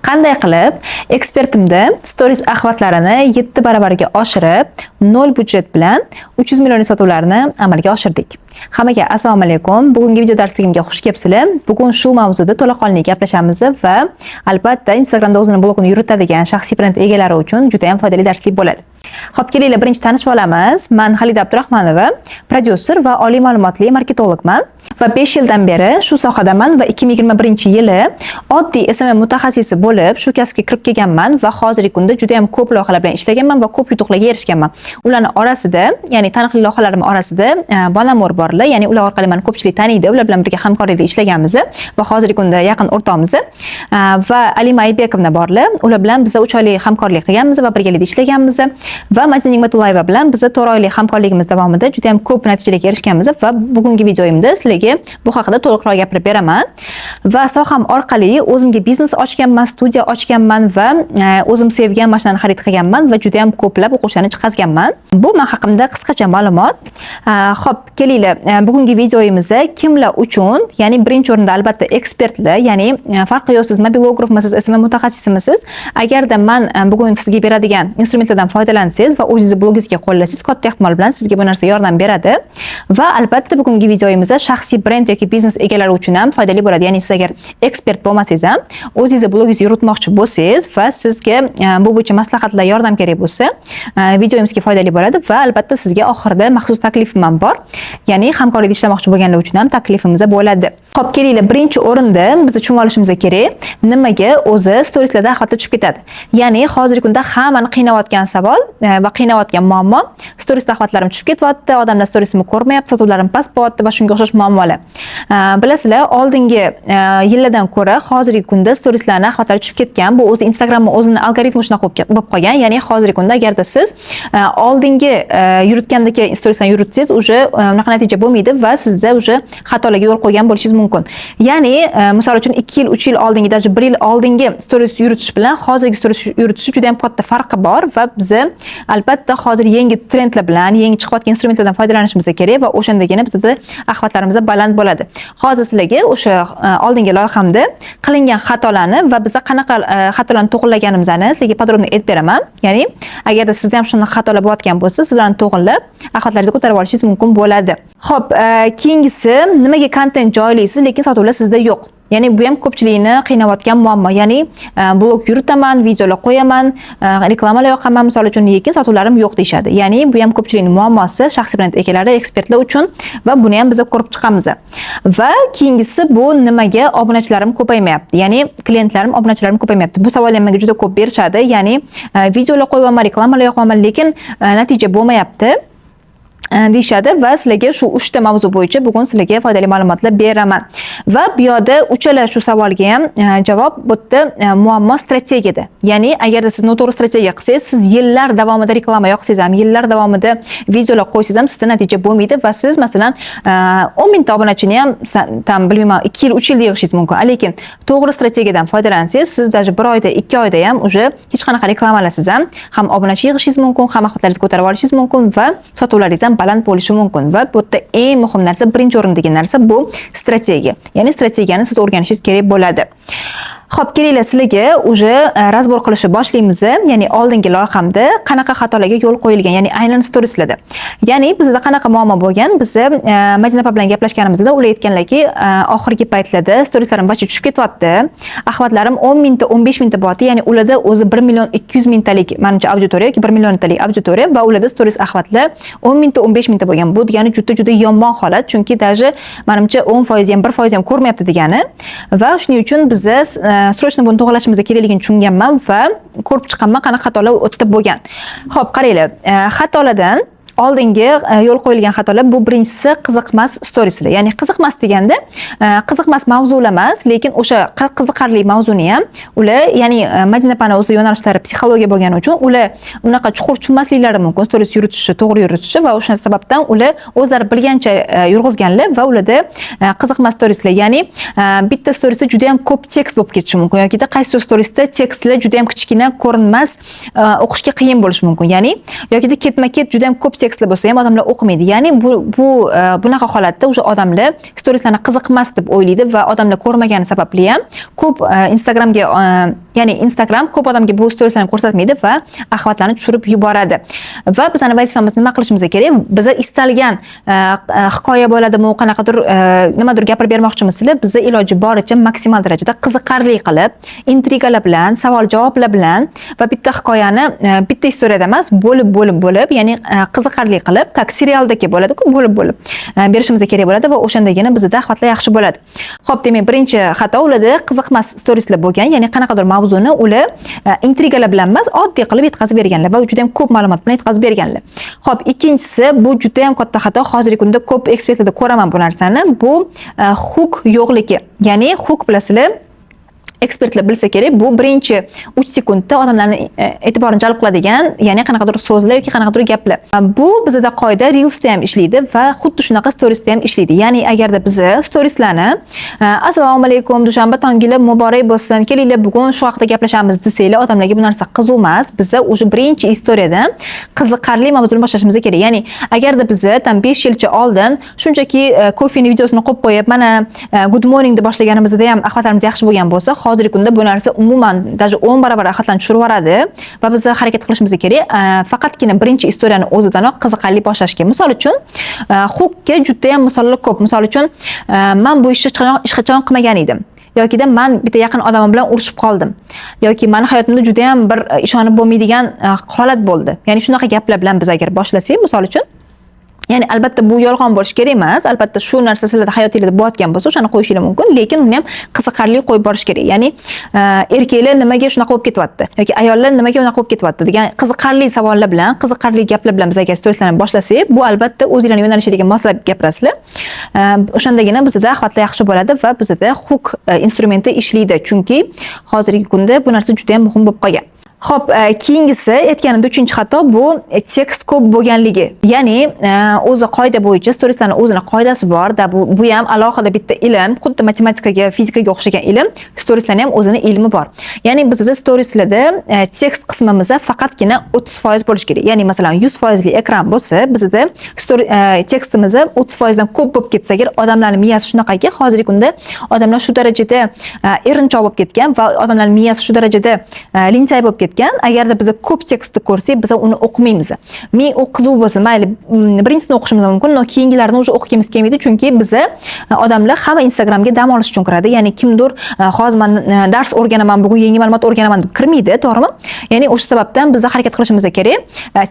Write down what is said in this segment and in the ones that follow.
Qanday qilib ekspertimda stories axlatlarini 7 baravariga oshirib, 0 budjet bilan 300 million sotuvlarni amalga oshirdik. Hammaga assalomu alaykum. Bugungi video darsligimga xush kelibsizlar. Bugun shu mavzuda to'laqonli gaplashamiz va albatta Instagramda o'zini blogini yuritadigan shaxsiy brend egalari uchun juda ham foydali darslik bo'ladi. Xo'p, kelinglar birinchi tanishib olamiz. Men Halida Abdurahmonova, prodyuser va oliy ma'lumotli marketologman va 5 yildan beri shu sohadaman va 2021-yili oddiy SMM mutaxassisi bo'lib, shu kasbga kirib kelganman va hozirgi kunda juda ham ko'p loyihalar bilan ishlaganman va ko'p yutuqlarga erishganman. Ularning orasida, ya'ni taniqli loyihalarim orasida Bonamor borlar, ya'ni ular orqali meni ko'pchilik taniydi. Ular bilan birga hamkorlikda ishlaganmiz va hozirgi kunda yaqin o'rtoqmiz. Va Alima Aybekovna borlar. Ular bilan biz 3 oylik hamkorlik qilganmiz va birgalikda ishlaganmiz. Va Madina Nigmatulayeva bilan biz 4 oylik hamkorligimiz davomida juda ham ko'p natijalarga erishganmiz va bugungi videoyimda sizlarga bu haqida to'liqroq gapirib beraman. Va soham orqali o'zimga biznes ochganman, studiya ochganman va o'zim sevgan mashinani xarid qilganman va juda ham ko'plab o'quvchilarni chiqazganman. Bu men haqimda qisqacha ma'lumot. Xo'p, kelinglar, bugungi videoyimizda kimlar uchun, ya'ni birinchi o'rinda albatta ekspertlar, ya'ni farqi yo'q, siz mobilografmisiz, SMM mutaxassisimisiz, agarda men bugun sizga beradigan instrumentlardan foydalansangiz va o'zingizni blogingizga qo'llasangiz, katta ehtimol bilan sizga bu narsa yordam beradi. Va albatta bugungi videoyimizda shaxsiy brend yoki biznes egalari uchun ham foydali bo'ladi. Ya'ni siz agar ekspert bo'lmasangiz ham, o'zingizni blogingizni yuritmoqchi bo'lsangiz va sizga bu bo'yicha maslahatlar, yordam kerak bo'lsa, videoyimizga foydali bo'ladi va albatta sizga oxirida maxsus taklifim ham bor. Ya'ni hamkorlikda ishlamoqchi bo'lganlar uchun ham taklifimiz bo'ladi. Xo'p, kelinglar, birinchi o'rinda biz tushunib olishimiz kerak, nimaga o'zi storieslarda axlatlar tushib ketadi. Ya'ni hozirgi kunda hammani qiynayotgan savol va qiynayotgan muammo, storiesda axlatlarim tushib ketyapti, odamlar storiesimni ko'rmayapti, sotuvlarim past bo'lyapti va shunga o'xshash muammolar. Bilasizlar, oldingi yillardan ko'ra hozirgi kunda storieslarning axlatlari tushib ketgan. Bu o'zi Instagramning o'zining algoritmi shunaqa bo'lib qolgan. Ya'ni hozirgi kunda agarda siz oldingi yuritgandagi storieslarni yuritsangiz, uje unaqa natija bo'lmaydi va sizda uje xatolarga yo'l qo'ygan bo'lishingiz mumkin. Ya'ni misol uchun 2 yil, 3 yil oldingi, даже 1 yil oldingi stories yuritish bilan hozirgi stories yuritish juda ham katta farqi bor va biz albatta hozir yangi trendlar bilan, yangi chiqayotgan instrumentlardan foydalanishimiz kerak va o'shandagina bizda axlatlarimiz baland bo'ladi. Hozir sizlarga o'sha oldingi loyihamda qilingan xatolarni va biz qanaqa xatolarni to'g'rilaganimizni sizlarga podrobniy aytib beraman. Ya'ni agarda sizda ham shunday xatolar bo'layotgan bo'lsa, sizlarni to'g'rilab axlatlaringizni ko'tarib olishingiz mumkin bo'ladi. Xo'p, keyingisi, nimaga kontent joylaysiz, lekin sotuvlar sizda yo'q? Ya'ni bu ham ko'pchilikni qiynayotgan muammo. Ya'ni blog yuritaman, videolar qo'yaman, reklamalar yoqaman, misol uchun, lekin sotuvlarim yo'q deyshadi. Ya'ni bu ham ko'pchilikning muammosi, shaxsiy brend egalari, ekspertlar uchun va buni ham biz ko'rib chiqamiz. Va keyingisi, bu nimaga obunachilarim ko'paymayapti? Ya'ni klientlarim, obunachilarim ko'paymayapti. Bu savol ham menga juda ko'p berishadi. Ya'ni videolar qo'yaman, reklamalar yoqaman, lekin natija bo'lmayapti deyshadi va sizlarga shu 3 ta mavzu bo'yicha bugun sizlarga foydali ma'lumotlar beraman. Va bu yerda uchala shu savolga ham javob bu yerda muammo strategiyada. Ya'ni agarda siz noto'g'ri strategiya qilsangiz, siz yillar davomida reklama yoqsangiz ham, yillar davomida videolar qo'ysangiz ham sizda natija bo'lmaydi va siz masalan 10 mingta obunachini ham tam bilmayman 2 yil, 3 yilda yig'ishingiz mumkin. Lekin to'g'ri strategiyadan foydalansangiz, siz даже 1 oyda, 2 oyda ham uje hech qanaqa reklamalarsiz ham obunachi yig'ishingiz mumkin, ham axlatlaringizni ko'tarib olishingiz mumkin va sotuvlaringiz ham baland bo'lishi mumkin. Va bu yerda eng muhim narsa, birinchi o'rindagi narsa bu strategiya. Ya'ni strategiyani siz o'rganishingiz kerak bo'ladi. Xo'p, kelinglar, sizlarga uje razbor qilishni boshlaymiz. Ya'ni oldingi loyihamda qanaqa xatolarga yo'l qo'yilgan, ya'ni aynan storieslarda. Ya'ni bizda qanaqa muammo bo'lgan? Biz Madina opa bilan gaplashganimizda ular aytganlarki, oxirgi paytlarda storieslarim barcha tushib ketyapti. Axlatlarim 10 mingta, 15 mingta bo'lyapti. Ya'ni ularda o'zi 1 million 200 mingtalik menimcha auditoriya yoki 1 milliontalik auditoriya va ularda stories axlatlar 10 mingta, 15 mingta bo'lgan. Bu degani juda yomon holat, chunki даже menimcha 10% ham 1% ham ko'rmayapti degani. Va shuning uchun biz srochno buni to'g'rilashimiz kerakligini tushunganman va ko'rib chiqqanman qanaqa xatolar o'tib bo'lgan. Xo'p, qaranglar, xatolardan oldingi yo'l qo'yilgan xatolar, bu birinchisi qiziqmas storieslar. Ya'ni qiziqmas deganda qiziqmas mavzular emas, lekin o'sha qiziqarli mavzuni ham ular, ya'ni Madina opani o'zi yo'nalishlari psixologiya bo'lgani uchun ular unaqa chuqur tushunmasliklari mumkin stories yuritishi, to'g'ri yuritishi va o'sha sababdan ular o'zlari bilgancha yurg'izganlar va ularda qiziqmas storieslar, ya'ni bitta storiesda juda ham ko'p tekst bo'lib ketishi mumkin yoki qaysi storiesda tekstlar juda ham kichkina, ko'rinmas, o'qishga qiyin bo'lishi mumkin. Ya'ni yoki ketma-ket juda ham ko'p tekstlar bo'lsa ham odamlar o'qimaydi. Ya'ni bunaqa holatda o'sha odamlar storieslarni qiziqmas deb o'ylaydi va odamlar ko'rmagani sababli ham ko'p Instagram ko'p odamga bu storieslarni ko'rsatmaydi va axlatlarni tushirib yuboradi. Va bizning vazifamiz nima qilishimiz kerak? Biz istalgan hikoya bo'ladimi, qanaqadir nimadir gapirib bermoqchimizlar, biz iloji boricha maksimal darajada qiziqarli qilib, intrigalar bilan, savol-javoblar bilan va bitta hikoyani bitta istoriyada emas, bo'lib, ya'ni qiziqarli qilib, как serialdagi bo'ladi-ku, bo'lib berishimiz kerak bo'ladi va o'shandagina bizda axlatlar yaxshi bo'ladi. Xo'p, demak, birinchi xato ularda qiziqmas storieslar bo'lgan, ya'ni qanaqadir mavzuni ular intrigalar bilan emas, oddiy qilib yetkazib berganlar va juda ham ko'p ma'lumot bilan yetkazib berganlar. Xo'p, ikkinchisi, bu juda ham katta xato. Hozirgi kunda ko'p ekspertlarda ko'raman bu narsani. Bu hook yo'qligi. Ya'ni hook bilasizlar, ekspertlar bilsa kerak, bu birinchi 3 sekundda odamlarning e'tiborini jalb qiladigan, ya'ni qanaqadir so'zlar yoki qanaqadir gaplar. Bu bizda qoida Reels'da ham ishlaydi va xuddi shunaqa Stories'da ham ishlaydi. Ya'ni agarda biz Stories'larni assalomu alaykum, dushanba tongilar muborak bo'lsin, kelinglar bugun shu haqida gaplashamiz desanglar, odamlarga bu narsa qiziq emas. Biz o'sha birinchi istoriyadan qiziqarli mavzuni boshlashimiz kerak. Ya'ni agarda biz tam 5 yilcha oldin shunchaki kofeni videosini qo'yib qo'yib, mana good morning deb boshlaganimizda ham axlatlarimiz yaxshi bo'lgan bo'lsa, hozirgi kunda bu narsa umuman даже 10 barobar axlatlarni tushirib yuboradi va biz harakat qilishimiz kerak. Faqatgina birinchi istoriyani o'zidanoq qiziqarli boshlashga. Misol uchun, hookga juda ham misollar ko'p. Misol uchun, men bu ishni hech qachon qilmagan edim. Yoki da men bitta yaqin odamim bilan urushib qoldim. Yoki meni hayotimda juda ham bir ishonib bo'lmaydigan holat bo'ldi. Ya'ni shunaqa gaplar bilan biz agar boshlasak, misol uchun, ya'ni albatta bu yolg'on bo'lish kerak emas. Albatta shu narsa sizlarda hayotingizda bo'layotgan bo'lsa, o'shani qo'yishingiz mumkin, lekin uni ham qiziqarli qo'yib borish kerak. Ya'ni erkaklar nimaga shunaqa bo'lib ketyapti yoki ayollar nimaga unaqa bo'lib ketyapti degan qiziqarli savollar bilan, qiziqarli gaplar bilan biz agar storieslarni boshlasak, bu albatta o'zingizlarning yo'nalishiga moslab gapirasizlar. O'shandagina bizda axlatlar yaxshi bo'ladi va bizda hook instrumenti ishlaydi. Chunki hozirgi kunda bu narsa juda ham muhim bo'lib qolgan. Xo'p, keyingisi aytganimda 3-xato bu tekst ko'p bo'lganligi. Ya'ni o'zi qoida bo'yicha storieslarning o'zining qoidasi bor. Bu ham alohida bitta ilm, xuddi matematikaga, fizikaga o'xshagan ilm. Storieslarning ham o'zining ilmi bor. Ya'ni bizda storieslarda tekst qismimizda faqatgina 30% bo'lish kerak. Ya'ni masalan 100% ekran bo'lsa, bizda tekstimiz 30% dan ko'p bo'lib ketsa, agar odamlarning miyasi shunaqaki, hozirgi kunda odamlar shu darajada erinchoq bo'lib ketgan va odamlarning miyasi shu darajada linjay bo'lib ketgan. Agarda biz ko'p tekstni ko'rsak, biz uni o'qimaymiz. Men u qiziq bo'lsa, mayli birinchisini o'qishimiz mumkin, no keyingilarini o'sha o'qishimiz kelmaydi, chunki biz odamlar hamma Instagramga dam olish uchun kiradi. Ya'ni kimdir hozir men dars o'rganaman, bugun yangi ma'lumot o'rganaman deb kirmaydi, to'g'rimi? Ya'ni o'sha sababdan biz harakat qilishimiz kerak.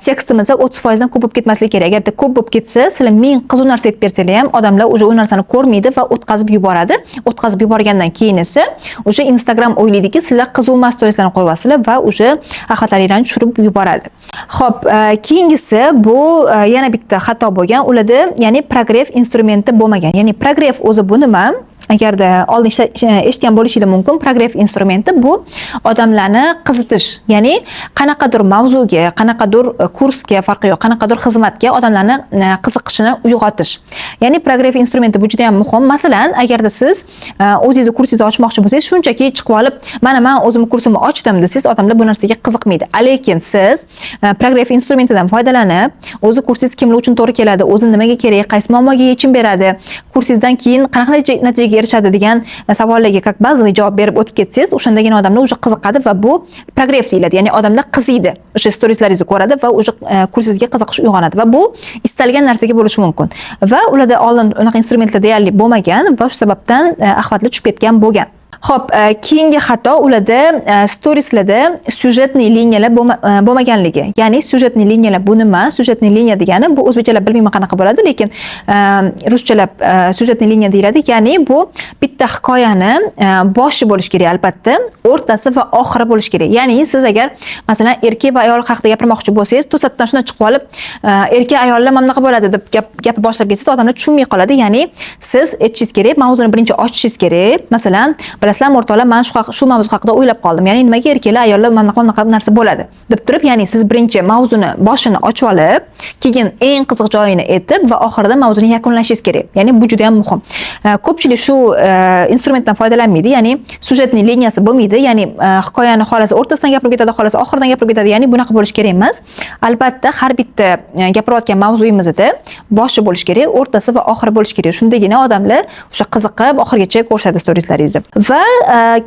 Tekstimiz 30% dan ko'p bo'lib ketmasligi kerak. Agarda ko'p bo'lib ketsa, sizlar men qiziq narsa aytib bersanglar ham odamlar o'sha u narsani ko'rmaydi va o'tkazib yuboradi. O'tkazib yuborgandan keyin esa o'sha Instagram o'ylaydiki, sizlar qiziq emas storieslarni qo'yasizlar va o'sha axlatlaringlarni tushirib yuboradi. Xo'p, keyingisi bu yana bitta xato bo'lgan. Ularda ya'ni progress instrumenti bo'lmagan. Ya'ni progress o'zi bu nima? Agarda oldin eshitgan bo'lishingiz mumkin, progress instrumenti bu odamlarni qizitish. Ya'ni qanaqadir mavzuga, qanaqadir kursga, farqi yo'q, qanaqadir xizmatga odamlarni qiziqishini uyg'otish. Ya'ni progress instrumenti bu juda ham muhim. Masalan, agarda siz o'zingiz kursingizni ochmoqchi bo'lsangiz, shunchaki chiqib olib, mana men o'zim kursimni ochdim desangiz, odamlar bu narsaga qiziqmaydi. Lekin siz progress instrumentidan foydalanib, o'zi kursingiz kimlar uchun to'g'ri keladi, o'zi nimaga kerak, qaysi muammoga yechim beradi, kursingizdan keyin qanaqa natijaga erishadi degan savollarga как bazaviy javob berib o'tib ketsangiz, o'shandagina odamlar o'sha qiziqadi va bu progress deyiladi. Ya'ni odamlar qiziydi. O'sha storieslaringizni ko'radi va o'sha kursingizga qiziqish uyg'onadi va bu istalgan narsaga bo'lishi mumkin. Va ularda oldin unaqa instrumentlar deyarli bo'lmagan va shu sababdan axlatlar tushib ketgan bo'lgan. Xo'p, keyingi xato ularda storieslarda syujetniy liniyalar bo'lmaganligi. Ya'ni syujetniy liniyalar bu nima? Syujetniy liniya degani bu o'zbekchalab bilmayman qanaqa bo'ladi, lekin ruschalab syujetniy liniya deyiladi. Ya'ni bu bitta hikoyani boshi bo'lish kerak albatta, o'rtasi va oxiri bo'lish kerak. Ya'ni siz agar masalan erkak va ayol haqida gapirmoqchi bo'lsangiz, to'satdan shunday chiqib olib, erkak ayollar mana bunaqa bo'ladi deb gap boshlab ketsangiz, odamlar tushunmay qoladi. Ya'ni siz aytishingiz kerak, mavzuni birinchi ochishingiz kerak. Masalan, bilasizlar, o'rtoqlar, men shu mavzu haqida o'ylab qoldim. Ya'ni nimaga erkaklar, ayollar mana bunaqa narsa bo'ladi deb turib, ya'ni siz birinchi mavzuni boshini ochib olib, keyin eng qiziq joyini aytib va oxirida mavzuni yakunlashingiz kerak. Ya'ni bu juda ham muhim. Ko'pchilik shu instrumentdan foydalanmaydi, ya'ni sujetning liniyasi bo'lmaydi, ya'ni hikoyani xolasi o'rtasidan gapirib ketadi, xolasi oxiridan gapirib ketadi, ya'ni bunaqa bo'lish kerak emas. Albatta, har bitta gapirayotgan mavzuyimizda boshi bo'lish kerak, o'rtasi va oxiri bo'lish kerak. Shundagina odamlar o'sha qiziqib oxirigacha ko'rishadi storieslaringizni. Va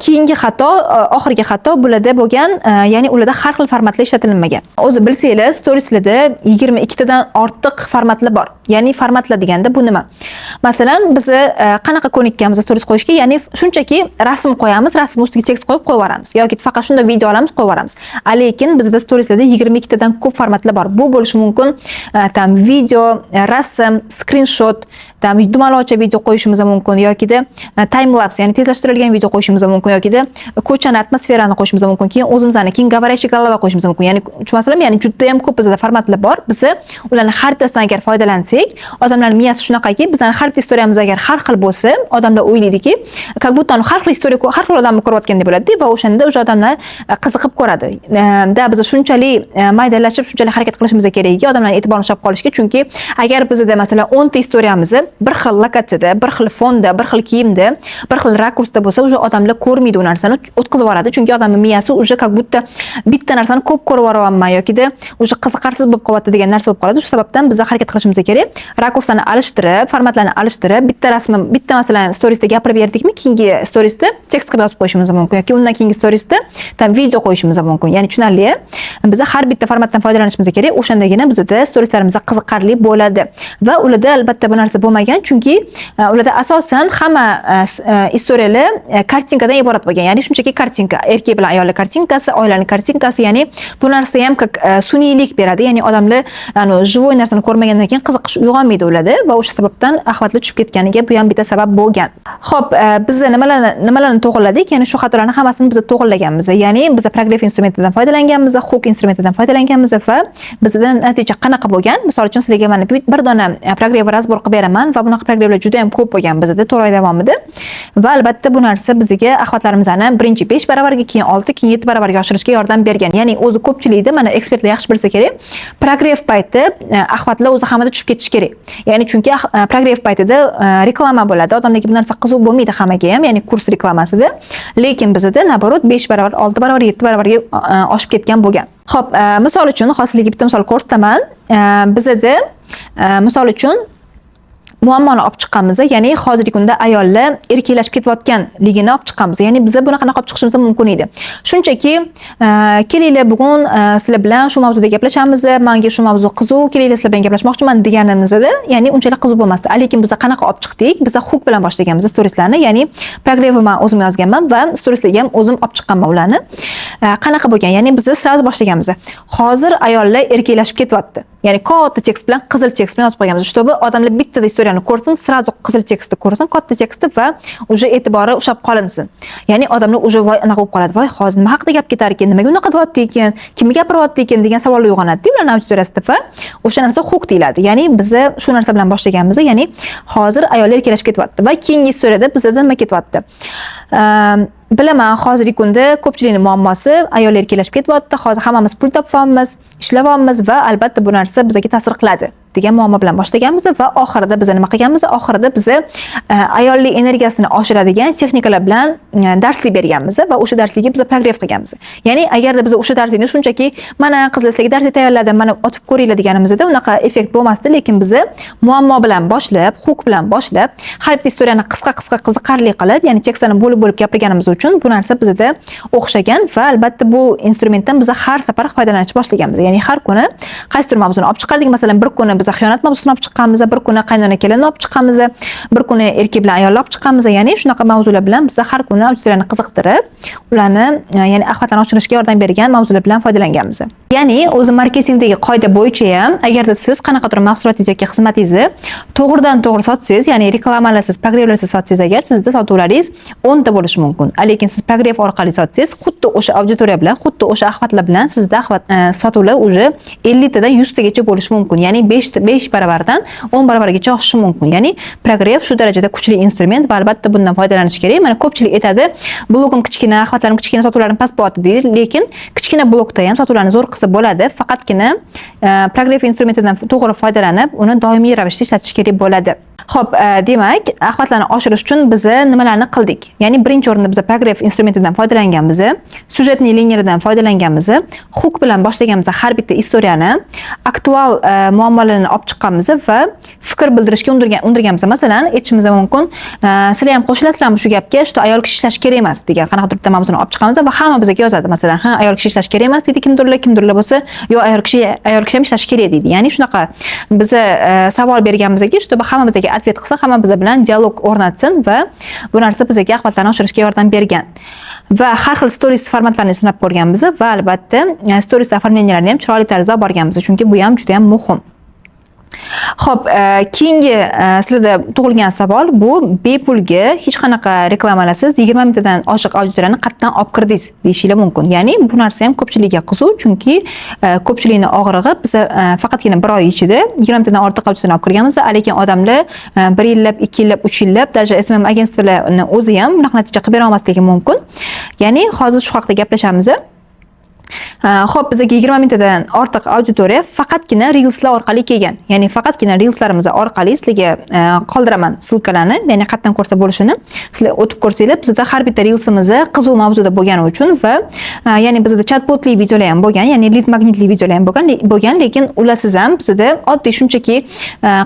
keyingi xato, oxirgi xato bularda bo'lgan, ya'ni ularda har xil formatlar ishlatilmagan. O'zi bilsanglar, storieslarda 22 tadan ortiq formatlar bor. Ya'ni formatlar deganda bu nima? Masalan, biz qanaqa ko'nikkanmiz stories qo'yishga, ya'ni shunchaki rasm qo'yamiz, rasm ustiga tekst qo'yib qo'yib yoki faqat shunda video olamiz, qo'yib yuboramiz. Lekin bizda storieslarda 22 tadan ko'p formatlar bor. Bu bo'lishi mumkin tam video, rasm, screenshot, tam dumalovchi video qo'yishimiz mumkin yokida time lapse, ya'ni tezlashtirilgan video qo'yishimiz mumkin yokida ko'chani atmosferani qo'yishimiz mumkin, keyin o'zimizni keyin говорящий голова qo'yishimiz mumkin. Ya'ni tushunasizlarmi? Ya'ni juda ham ko'p bizda formatlar bor. Biz ularni har bittasidan agar foydalansak, odamlar miyasi shunaqaki, bizning har bitta istoriyamiz agar har xil bo'lsa, odamlar o'ylaydiki, как будто har xil istoriya, har xil odamni ko'rayotgandek bo'ladi va o'shanda o'sha odamlar qiziqib ko'radi. Da biz shunchalik maydalashib, shunchalik harakat qilishimiz kerakki, odamlarning e'tiborini ushlab qolishga, chunki agar bizda masalan 10 ta istoriyamizni bir xil lokatsiyada, bir xil fonda, bir xil kiyimda, bir xil rakursda bo'lsa, o'sha odamlar ko'rmaydi u narsani, o'tkazib yuboradi, chunki odamning miyasi o'sha как будто bitta narsani ko'p ko'rib yuboryapman yokida o'sha qiziqarsiz bo'lib qolyapti degan narsa bo'lib qoladi. Shu sababdan biz harakat qilishimiz kerak. Rakurslarni alishtirib, formatlarni alishtirib, bitta rasmni, bitta masalan storiesda gapirib berdikmi, keyingi storiesda tekst qilib yozib qo'yishimiz mumkin yoki undan keyingi storiesda tam video qo'yishimiz mumkin. Ya'ni tushunarli. Biz har bitta formatdan foydalanishimiz kerak. O'shandagina bizda storieslarimiz qiziqarli bo'ladi. Va ularda albatta bu narsa bo'lmagan, chunki ularda asosan hamma istoriyalar kartinkadan iborat bo'lgan. Ya'ni shunchaki kartinka, erkak bilan ayollar kartinkasi, oilaning kartinkasi, ya'ni bu narsa ham sun'iylik beradi. Ya'ni odamlar живой narsani ko'rmagandan keyin qiziqish uyg'onmaydi ularda va o'sha sababdan ahvatli tushib ketganiga bu ham bitta sabab bo'lgan. Xo'p, biz nimalarni to'g'irladik? Ya'ni shu xatolarning hammasini biz to'g'irlaganmiz. Ya'ni biz progress instrumentidan foydalanganmiz, hook instrumentidan foydalanganmiz va bizda natija qanaqa bo'lgan? Misol uchun sizlarga mana bir dona progress razbor qilib beraman va bunaqa progresslar juda ham ko'p bo'lgan bizda 4 oy davomida. Va albatta bu narsa bizga ahvatlarimizni birinchi 5 barobarga, keyin 6, keyin 7 barobarga oshirishga yordam bergan. Ya'ni o'zi ko'pchilikda mana ekspertlar yaxshi bilsa kerak, progress payti ahvatlar o'zi hamada tushib ketish kerak. Ya'ni chunki progress paytida reklama bo'ladi. Odamlarga bu narsa qiziq bo'lmaydi hammaga ham, ya'ni kurs reklamasida. Lekin bizda naborot 5 barobar, 6 barobar, 7 barobarga oshib ketgan bo'lgan. Xo'p, misol uchun xosligiga bitta misol ko'rsataman. Bizda misol uchun muammoni olib chiqqanmiz, ya'ni hozirgi kunda ayollar erkaklashib ketayotganligini olib chiqqanmiz. Ya'ni biz buni qanaqa olib chiqishimiz mumkin edi. Shunchaki kelinglar bugun sizlar bilan shu mavzuda gaplashamiz, menga shu mavzu qiziq, kelinglar sizlar bilan gaplashmoqchiman deganimizda, ya'ni unchalik qiziq bo'lmasdi. Lekin biz qanaqa olib chiqdik? Biz hook bilan boshlaganmiz storieslarni, ya'ni progressni men o'zim yozganman va storieslarga ham o'zim olib chiqqanman ularni. Qanaqa bo'lgan? Ya'ni biz sразу boshlaganmiz. Hozir ayollar erkaklashib ketyapti. Ya'ni katta tekst bilan, qizil tekst bilan yozib qo'yganmiz. Чтобы odamlar bitta istoriyani ko'rsin, sразу qizil tekstni ko'rsin, katta tekstni va o'sha e'tibori ushlab qolinsin. Ya'ni odamlar o'sha voy anaqa bo'lib qoladi. Voy, hozir nima haqida gap ketar ekan, nimaga unaqa deyapti ekan, kimga gapiryapti ekan degan savollar uyg'onadi. Ularning auditoriyasida va o'sha narsa hook deyiladi. Ya'ni biz shu narsa bilan boshlaganmiz. Ya'ni hozir ayollar erkalashib ketyapti va keyingi istoriyada bizda nima ketyapti? Bilaman, hozirgi kunda ko'pchilikning muammosi ayollar erkalashib ketyapti. Hozir hammamiz pul topyapmiz, ishlayapmiz va albatta bu narsa bizga ta'sir qiladi degan muammo bilan boshlaganmiz va oxirida biz nima qilganmiz? Oxirida biz ayollik energiyasini oshiradigan texnikalar bilan darslik berganmiz va o'sha darslikka biz progress qilganmiz. Ya'ni agarda biz o'sha darslikni shunchaki mana qizlar sizlarga darslik tayyorladim, mana o'tib ko'ringlar deganimizda unaqa effekt bo'lmasdi, lekin biz muammo bilan boshlab, hook bilan boshlab, har bir istoriyani qisqa qiziqarli qilib, ya'ni tekstlarni bo'lib gapirganimiz uchun bu narsa bizda o'xshagan va albatta bu instrumentdan biz har safar foydalanishni boshlaganmiz. Ya'ni har kuni qaysidir mavzuni olib chiqardik. Masalan, bir kuni biz xiyonat mavzusini olib chiqqanmiz, bir kuni qaynona kelinni olib chiqqanmiz, bir kuni erkak bilan ayolni olib chiqqanmiz. Ya'ni shunaqa mavzular bilan biz har kuni auditoriyani qiziqtirib, ularni ya'ni ahvatlarni oshirishga yordam bergan mavzular bilan foydalanganmiz. Ya'ni o'zi marketingdagi qoida bo'yicha ham agarda siz qanaqadir mahsulotingiz yoki xizmatingizni to'g'ridan-to'g'ri sotsangiz, ya'ni reklamalarsiz, progresslarsiz sotsangiz agar sizda sotuvlaringiz 10 ta bo'lishi mumkin. Lekin siz progress orqali sotsangiz, xuddi o'sha auditoriya bilan, xuddi o'sha ahvatlar bilan sizda sotuvlar уже 50 tadan 100 tagacha bo'lishi mumkin. Ya'ni 5 barobardan 10 barobargacha oshishi mumkin. Ya'ni progress shu darajada kuchli instrument va albatta bundan foydalanish kerak. Mana ko'pchilik aytadi, blogim kichkina, ahvatlarim kichkina, sotuvlarim past bo'lyapti deydi. Lekin kichkina blogda ham sotuvlarni zo'r qilsa bo'ladi. Faqatgina progress instrumentidan to'g'ri foydalanib, uni doimiy ravishda ishlatish kerak bo'ladi. Xo'p, demak, axlatlarni oshirish uchun biz nimalarni qildik? Ya'ni birinchi o'rinda biz progress instrumentidan foydalanganmiz, syujetning liniyalaridan foydalanganmiz, hook bilan boshlaganmiz har bitta istoriyani, aktual muammolarni olib chiqqanmiz va fikr bildirishga undirganmiz. Masalan, aytishimiz mumkin, sizlar ham qo'shilasizlarmi shu gapga, что ayol kishi ishlash kerak emas degan qanaqadir bitta mavzuni olib chiqamiz va hamma bizga yozadi. Masalan, ha, ayol kishi ishlash kerak emas deydi kimdirlar bo'lsa, yo'q, ayol kishi ham ishlash kerak deydi. Ya'ni shunaqa biz savol berganmizki, чтобы hamma bizga atvet qilsa, hamma biz bilan dialog o'rnatsin va bu narsa bizga axlatlarni oshirishga yordam bergan. Va har xil stories formatlarini sinab ko'rganmiz va albatta stories oformleniyalarni ham chiroyli tarzda olib borganmiz, chunki bu ham juda ham muhim. Xo'p, keyingi sizlarda tug'ilgan savol bu bepulga hech qanaqa reklamalarsiz 20 mingtadan oshiq auditoriyani qayerdan olib kirdingiz deyishingiz mumkin. Ya'ni bu narsa ham ko'pchilikga qiziq, chunki ko'pchilikning og'rig'i biz faqatgina bir oy ichida 20 mingtadan ortiq auditoriyani olib kirganmiz, lekin odamlar 1 yillab, 2 yillab, 3 yillab, даже SMM agentstvalarning o'zi ham bunaqa natija qilib bera olmasligi mumkin. Ya'ni hozir shu haqida gaplashamiz. Xo'p, bizga 20 mingtadan ortiq auditoriya faqatgina Reelslar orqali kelgan. Ya'ni faqatgina Reelslarimiz orqali sizlarga qoldiraman silkalarni, ya'ni qayerdan ko'rsa bo'lishini. Sizlar o'tib ko'rsanglar, bizda har bitta Reelsimiz qiziq mavzuda bo'lgani uchun va ya'ni bizda chatbotli videolar ham bo'lgan, ya'ni lead magnetli videolar ham bo'lgan, lekin ularsiz ham bizda oddiy shunchaki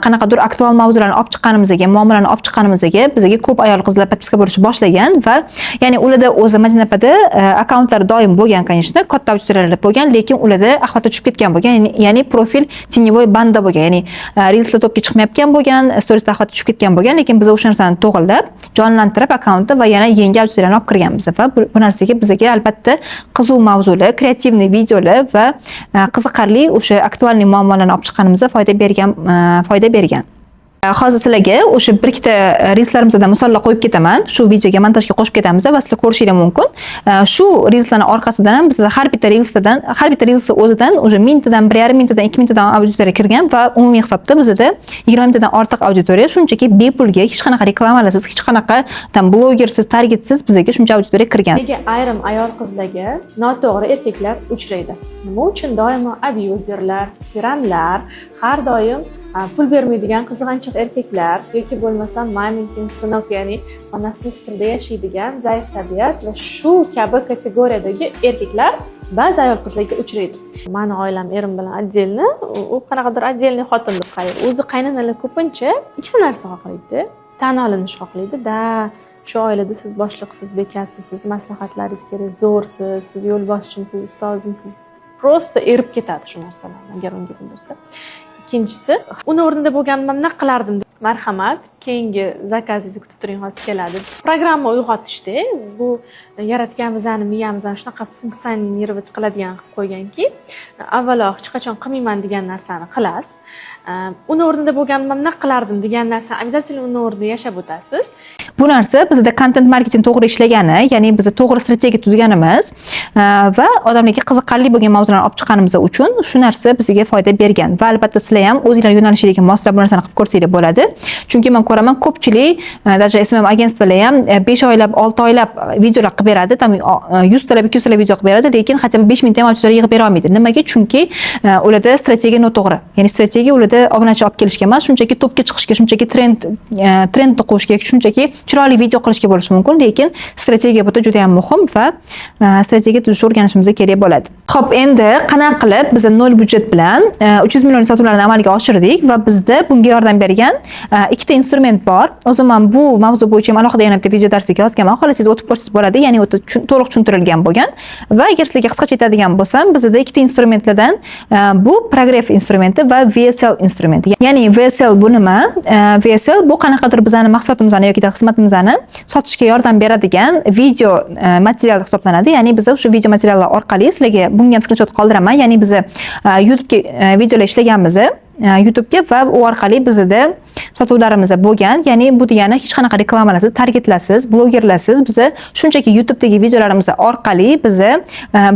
qanaqadir aktual mavzularni olib chiqqanimizga, muammolarni olib chiqqanimizga bizga ko'p ayol qizlar podpiska bo'lishni boshlagan va ya'ni ularda o'zi Madinapada akkauntlari doim bo'lgan, конечно, katta auditoriyalar bo'lgan, lekin ularda axlatga tushib ketgan bo'lgan, ya'ni profil tеневой banda bo'lgan, ya'ni Reelslar topga chiqmayotgan bo'lgan, storiesda axlatga tushib ketgan bo'lgan, lekin biz o'sha narsani to'g'irlab, jonlantirib akkauntda va yana yangi auditoriyani olib kirganmiz va bu narsaga bizga albatta qiziq mavzular, kreativniy videolar va qiziqarli o'sha aktualniy muammolarni olib chiqqanimizda foyda bergan. Hozir sizlarga o'sha bir ikkita reelslarimizdan misollar qo'yib ketaman. Shu videoga montajga qo'shib ketamiz va sizlar ko'rishingiz mumkin. Shu reelslarning orqasidan ham bizda har bitta reels o'zidan o'sha 1000 tadan, 1,5 mingtadan, 2 mingtadan auditoriya kirgan va umumiy hisobda bizda 20 mingtadan ortiq auditoriya shunchaki bepulga, hech qanaqa reklamalarsiz, hech qanaqa blogersiz, targetsiz bizga shuncha auditoriya kirgan. Nega ayrim ayol qizlarga noto'g'ri erkaklar uchraydi? Nima uchun doimo abyuzerlar, tiranlar, har doim pul bermaydigan qizg'anchiq erkaklar yoki bo'lmasam maymunkin sinov, ya'ni onasining fikrida yashaydigan zaif tabiat va shu kabi kategoriyadagi erkaklar ba'zi ayol qizlarga uchraydi. Mani oilam erim bilan отдельно, u qanaqadir отдельный xotin deb qaraydi. O'zi qaynanalar ko'pincha ikkita narsa xohlaydi. Tan olinish xohlaydi-da. Shu oilada siz boshliqsiz, bekatsiz, siz maslahatlaringiz kerak, zo'rsiz, siz yo'lboshchimsiz, ustozimsiz. Prosta erib ketadi shu narsalarni agar unga bildirsa. Ikkinchisi, uni o'rnida bo'lganimda nima qilardim? Marhamat, keyingi zakazingizni kutib turing, hozir keladi. Programma uyg'otishda bu yaratgan bizani miyamizdan shunaqa funksiyani nervit qiladigan qilib qo'yganki, avvalo hech qachon qilmayman degan narsani qilasiz. Uni o'rnida bo'lganimda nima qilardim degan narsani обязательно uni o'rnida yashab o'tasiz. Bu narsa bizda content marketing to'g'ri ishlagani, ya'ni biz to'g'ri strategiya tuzganimiz va odamlarga qiziqarli bo'lgan mavzularni olib chiqqanimiz uchun shu narsa bizga foyda bergan. Va albatta sizlar ham o'zingizlar yo'nalishingizga moslab bu narsani qilib ko'rsanglar bo'ladi. Chunki men ko'raman ko'pchilik, даже SMM agentstvalar ham 5 oylab, 6 oylab videolar qilib beradi, tam 100 talab, 200 talab video qilib beradi, lekin hatto 5 mingta ham auditoriya yig'ib bera olmaydi. Nimaga? Chunki ularda strategiya noto'g'ri. Ya'ni strategiya ularda obunachi olib kelishga emas, shunchaki topga chiqishga, shunchaki trendni qo'shishga, shunchaki chiroyli video qilishga bo'lishi mumkin, lekin strategiya bu juda ham muhim va strategiya tuzishni o'rganishimiz kerak bo'ladi. Xo'p, endi qanaqa qilib biz 0 byudjet bilan 300 million sotuvlarni amalga oshirdik va bizda bunga yordam bergan ikkita instrument bor. O'zim ham bu mavzu bo'yicha alohida yana bitta video darsiga yozganman. Xohlasangiz o'tib ko'rsangiz bo'ladi, ya'ni o'ta to'liq tushuntirilgan bo'lgan. Va agar sizlarga qisqacha aytadigan bo'lsam, bizda ikkita instrumentlardan bu Progress instrumenti va VSL instrumenti. Ya'ni VSL bu nima? VSL bu qanaqadir bizning mahsulotimizni yoki xizmatimizni sotishga yordam beradigan video material hisoblanadi. Ya'ni biz o'sha video materiallar orqali sizlarga bunga ham screenshot qoldiraman. Ya'ni biz YouTube'ga videolar ishlaganmiz. YouTube'ga va u orqali bizda sotuvlarimiz bo'lgan. Ya'ni bu degani hech qanaqa reklamalarsiz, targetlarsiz, blogerlarsiz biz shunchaki YouTube'dagi videolarimiz orqali biz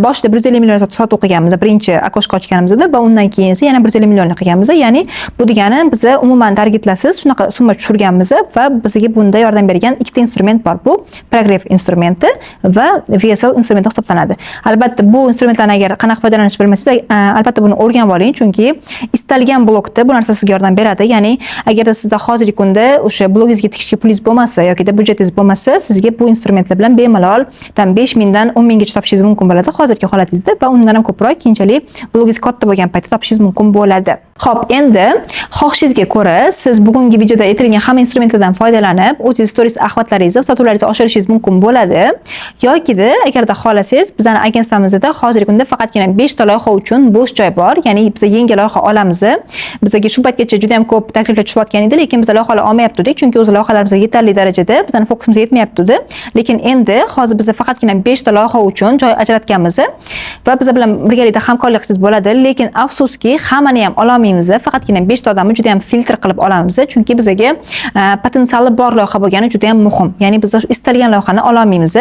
boshida 150 million sotuv qilganmiz, birinchi akoshka ochganimizda va undan keyin esa yana 150 million qilganmiz. Ya'ni bu degani biz umuman targetlarsiz shunaqa summa tushirganmiz va bizga bunda yordam bergan ikkita instrument bor. Bu Progress instrumenti va VSL instrumenti hisoblanadi. Albatta bu instrumentlarni agar qanaqa foydalanishni bilmasangiz, albatta buni o'rganib oling, chunki istalgan blogda bu narsa sizga yordam beradi. Ya'ni agar siz sizda hozirgi kunda o'sha blogingizga tikishga pulingiz bo'lmasa yoki budjetingiz bo'lmasa, sizga bu instrumentlar bilan bemalol tam 5 mingdan 10 minggacha topishingiz mumkin bo'ladi hozirgi holatingizda va undan ham ko'proq keyinchalik blogingiz katta bo'lgan paytda topishingiz mumkin bo'ladi. Xo'p, endi xohishingizga ko'ra siz bugungi videoda aytilgan hamma instrumentlardan foydalanib, o'zingiz stories axlatlaringizni, sotuvlaringizni oshirishingiz mumkin bo'ladi. Yokida agarda xohlasangiz, bizning agentsiyamizda hozirgi kunda faqatgina 5 ta loyiha uchun bo'sh joy bor. Ya'ni biz yangi loyiha olamiz. Bizga shu paytgacha juda ham ko'p takliflar tushayotgan edi, lekin biz loyihalar olmayaptik, chunki o'z loyihalarimiz yetarli darajada bizning fokusimizga yetmayapti. Lekin endi hozir biz faqatgina 5 ta loyiha uchun joy ajratganmiz va biz bilan birgalikda hamkorlik qilsangiz bo'ladi, lekin afsuski hammani ham olmaymiz. Faqatgina 5 ta odamni juda ham filtr qilib olamiz, chunki bizga potensiali bor loyiha bo'lgani juda ham muhim. Ya'ni biz istalgan loyihani olmaymiz.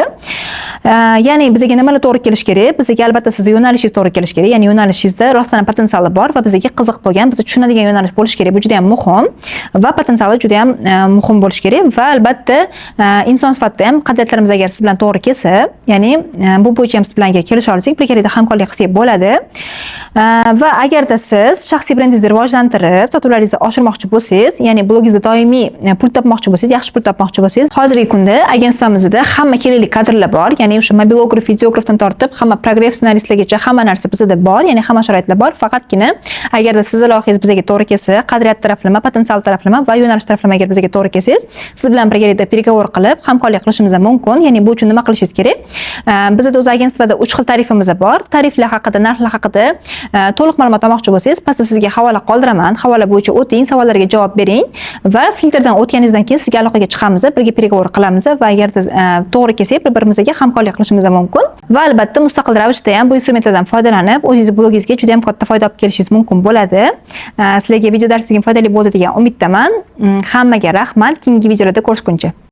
Ya'ni bizga nimalar to'g'ri kelish kerak? Bizga albatta sizning yo'nalishingiz to'g'ri kelish kerak. Ya'ni yo'nalishingizda rostdan potensiali bor va bizga qiziq bo'lgan, bizni tushunadigan yo'nalish bo'lish kerak. Bu juda ham muhim va potensiali juda ham muhim bo'lish kerak va albatta inson sifatida ham qadriyatlarimiz agar siz bilan to'g'ri kelsa, ya'ni bu bo'yicha ham siz bilan kelisha olsak, birgalikda hamkorlik qilsak bo'ladi. Va agarda siz shaxsiy brendingizni rivojlantirib, sotuvlaringizni oshirmoqchi bo'lsangiz, ya'ni blogingizda doimiy pul topmoqchi bo'lsangiz, yaxshi pul topmoqchi bo'lsangiz, hozirgi kunda agensiyamizda hamma kerakli kadrlar bor. Ya'ni o'sha mobilograf, videografdan tortib, hamma progress ssenaristlargacha hamma narsa bizda bor. Ya'ni hamma sharoitlar bor. Faqatgina agarda sizning loyihangiz bizga to'g'ri kelsa, qadriyat taraflama, potensial taraflama va yo'nalish taraflama agar bizga to'g'ri kelsangiz, siz bilan birgalikda переговор qilib, hamkorlik qilishimiz mumkin. Ya'ni bu uchun nima qilishingiz kerak? Bizda o'z agentiyada 3 xil tarifimiz bor. Tariflar haqida, narxlar haqida to'liq ma'lumot olmoqchi bo'lsangiz, pastda sizga havola qoldiraman. Havola bo'yicha o'ting, savollarga javob bering va filtrdan o'tganingizdan keyin sizga aloqaga chiqamiz, birga переговор qilamiz va agarda to'g'ri kelsa, bir-birimizga hamkorlik qilishimiz mumkin. Va albatta mustaqil ravishda ham bu instrumentlardan foydalanib, o'zingizning blogingizga juda ham katta foyda olib kelishingiz mumkin bo'ladi. Sizlarga video darsigim foydali bo'ldi degan umiddaman. Hammaga rahmat. Keyingi videolarda ko'rishguncha.